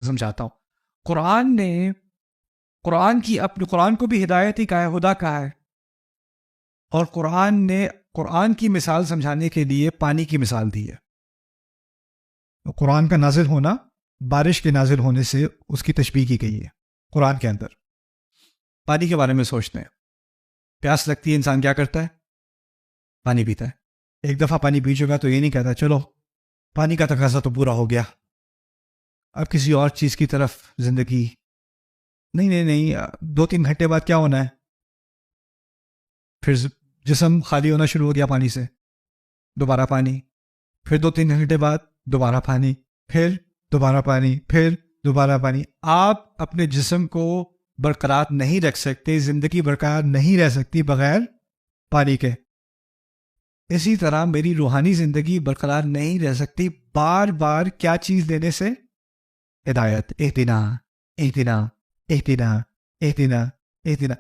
سمجھاتا ہوں. قرآن نے قرآن کو بھی ہدایت ہی کہا ہے، ہدا کہا ہے. اور قرآن کی مثال سمجھانے کے لیے پانی کی مثال دی ہے. قرآن کا نازل ہونا بارش کے نازل ہونے سے اس کی تشبیہ کی گئی ہے قرآن کے اندر. پانی کے بارے میں سوچتے ہیں، پیاس لگتی ہے، انسان کیا کرتا ہے؟ پانی پیتا ہے. ایک دفعہ پانی پی چکا تو یہ نہیں کہتا چلو پانی کا تقاضا تو پورا ہو گیا، اب کسی اور چیز کی طرف زندگی. نہیں، 2-3 گھنٹے بعد کیا ہونا ہے؟ پھر جسم خالی ہونا شروع ہو گیا پانی سے، دوبارہ پانی، پھر 2-3 گھنٹے بعد دوبارہ پانی، پھر دوبارہ پانی، پھر دوبارہ پانی. آپ اپنے جسم کو برقرار نہیں رکھ سکتے، زندگی برقرار نہیں رہ سکتی بغیر پانی کے. اسی طرح میری روحانی زندگی برقرار نہیں رہ سکتی بار بار کیا چیز لینے سے؟ ہدایت. اہدنا اہدنا اہدنا اہدنا اہدنا.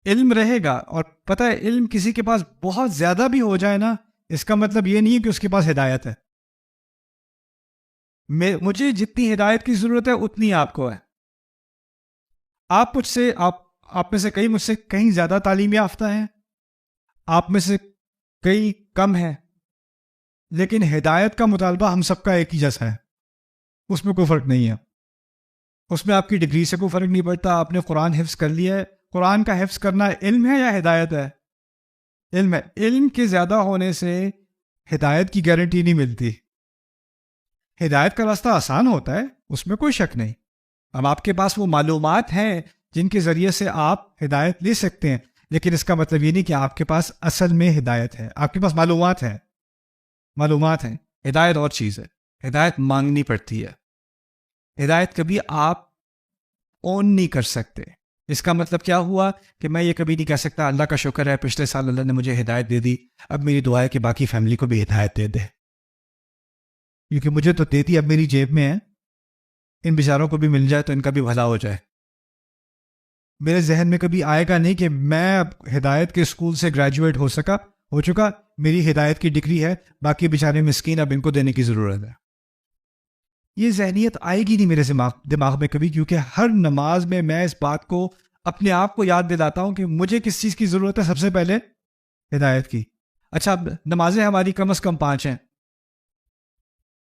علم رہے گا، اور پتہ ہے علم کسی کے پاس بہت زیادہ بھی ہو جائے نا، اس کا مطلب یہ نہیں ہے کہ اس کے پاس ہدایت ہے. مجھے جتنی ہدایت کی ضرورت ہے اتنی آپ کو ہے. آپ میں سے کئی مجھ سے کہیں زیادہ تعلیم یافتہ ہیں، آپ میں سے کئی کم ہیں، لیکن ہدایت کا مطالبہ ہم سب کا ایک ہی جیسا ہے. اس میں کوئی فرق نہیں ہے. اس میں آپ کی ڈگری سے کوئی فرق نہیں پڑتا. آپ نے قرآن حفظ کر لیا ہے. قرآن کا حفظ کرنا علم ہے یا ہدایت ہے؟ علم ہے. علم کے زیادہ ہونے سے ہدایت کی گارنٹی نہیں ملتی. ہدایت کا راستہ آسان ہوتا ہے، اس میں کوئی شک نہیں. اب آپ کے پاس وہ معلومات ہیں جن کے ذریعے سے آپ ہدایت لے سکتے ہیں، لیکن اس کا مطلب یہ نہیں کہ آپ کے پاس اصل میں ہدایت ہے. آپ کے پاس معلومات ہیں. ہدایت اور چیز ہے. ہدایت مانگنی پڑتی ہے. ہدایت کبھی آپ اون نہیں کر سکتے. اس کا مطلب کیا ہوا کہ میں یہ کبھی نہیں کہہ سکتا اللہ کا شکر ہے پچھلے سال اللہ نے مجھے ہدایت دے دی، اب میری دعا ہے کہ باقی فیملی کو بھی ہدایت دے دے، کیونکہ مجھے تو دیتی اب میری جیب میں ہے، ان بیچاروں کو بھی مل جائے تو ان کا بھی بھلا ہو جائے. میرے ذہن میں کبھی آئے گا نہیں کہ میں اب ہدایت کے اسکول سے گریجویٹ ہو چکا، میری ہدایت کی ڈگری ہے، باقی بیچارے مسکین اب ان کو دینے کی ضرورت ہے. یہ ذہنیت آئے گی نہیں میرے دماغ میں کبھی، کیونکہ ہر نماز میں میں اس بات کو اپنے آپ کو یاد دلاتا ہوں کہ مجھے کس چیز کی ضرورت ہے؟ سب سے پہلے ہدایت کی. اچھا، اب نمازیں ہماری کم از کم 5 ہیں،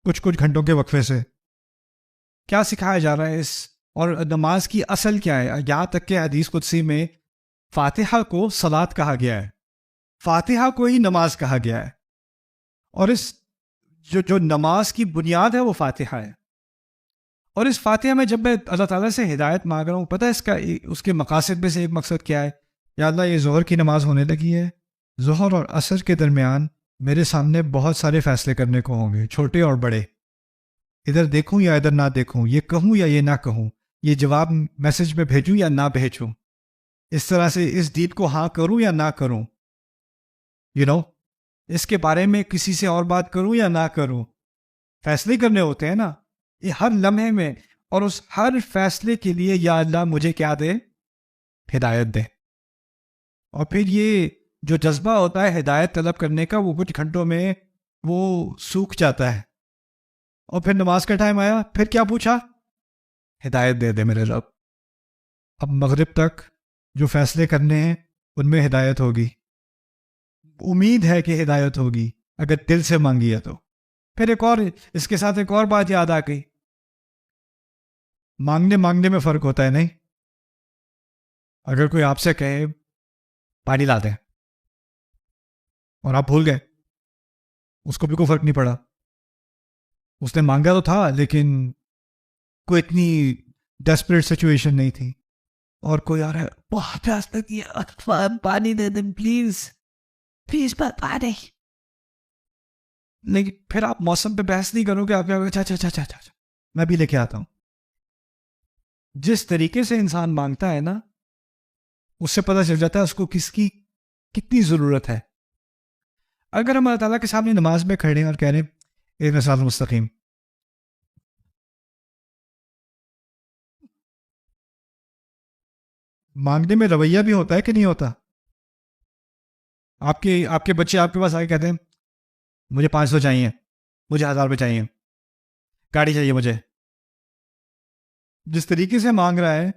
کچھ گھنٹوں کے وقفے سے. کیا سکھایا جا رہا ہے اور نماز کی اصل کیا ہے؟ یہاں تک کہ حدیث قدسی میں فاتحہ کو صلاۃ کہا گیا ہے، فاتحہ کو ہی نماز کہا گیا ہے. اور اس جو نماز کی بنیاد ہے وہ فاتحہ ہے. اور اس فاتحہ میں جب میں اللہ تعالیٰ سے ہدایت مانگ رہا ہوں، پتہ ہے اس کے مقاصد میں سے ایک مقصد کیا ہے؟ یا اللہ یہ ظہر کی نماز ہونے لگی ہے، ظہر اور عصر کے درمیان میرے سامنے بہت سارے فیصلے کرنے کو ہوں گے، چھوٹے اور بڑے. ادھر دیکھوں یا ادھر نہ دیکھوں، یہ کہوں یا یہ نہ کہوں، یہ جواب میسج میں بھیجوں یا نہ بھیجوں، اس طرح سے اس ڈیل کو ہاں کروں یا نہ کروں، اس کے بارے میں کسی سے اور بات کروں یا نہ کروں. فیصلے کرنے ہوتے ہیں نا یہ ہر لمحے میں، اور اس ہر فیصلے کے لیے یا اللہ مجھے کیا دے؟ ہدایت دے. اور پھر یہ جو جذبہ ہوتا ہے ہدایت طلب کرنے کا، وہ کچھ گھنٹوں میں وہ سوکھ جاتا ہے. اور پھر نماز کا ٹائم آیا، پھر کیا پوچھا؟ ہدایت دے دے میرے رب. اب مغرب تک جو فیصلے کرنے ہیں ان میں ہدایت ہوگی، امید ہے کہ ہدایت ہوگی اگر دل سے مانگی ہے تو. پھر اس کے ساتھ ایک اور بات یاد آ گئی، مانگنے میں فرق ہوتا ہے. نہیں، اگر کوئی آپ سے کہے پانی لا دیں اور آپ بھول گئے، اس کو بھی کوئی فرق نہیں پڑا. اس نے مانگا تو تھا لیکن کوئی اتنی ڈیسپریٹ سچویشن نہیں تھی. اور کوئی آ رہا ہے بہت پیاس لگی ہے، پانی دے دیں پلیز پانی. لیکن پھر آپ موسم پہ بحث نہیں کرو گے، آپ کیا اچھا میں بھی لے کے آتا ہوں. جس طریقے سے انسان مانگتا ہے نا، اس سے پتہ چل جاتا ہے اس کو کس کی کتنی ضرورت ہے. اگر ہم اللہ تعالیٰ کے سامنے نماز میں کھڑے ہیں اور کہہ رہے ہیں اہدنا الصراط المستقیم، مانگنے میں رویہ بھی ہوتا ہے کہ نہیں ہوتا؟ آپ کے بچے آپ کے پاس آگے کہتے ہیں مجھے 500 چاہیے، مجھے 1000 روپے چاہیے، گاڑی چاہیے مجھے. جس طریقے سے مانگ رہا ہے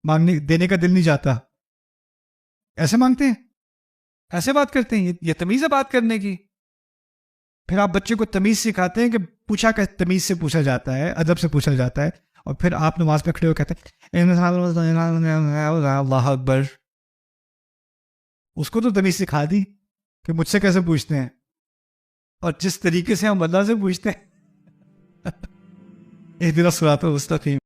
مانگنے دینے کا دل نہیں چاہتا. ایسے مانگتے ہیں, ایسے بات کرتے ہیں. یہ تمیز ہے بات کرنے کی. پھر آپ بچے کو تمیز سکھاتے ہیں کہ پوچھا کہ تمیز سے پوچھا جاتا ہے, ادب سے پوچھا جاتا ہے, اور پھر آپ نماز پہ کھڑے ہو کہتے ہیں اللہ اکبر. اس کو تو تمیز سکھا دی کہ مجھ سے کیسے پوچھتے ہیں, اور جس طریقے سے ہم اللہ سے پوچھتے ہیں اہدنا الصراط المستقیم.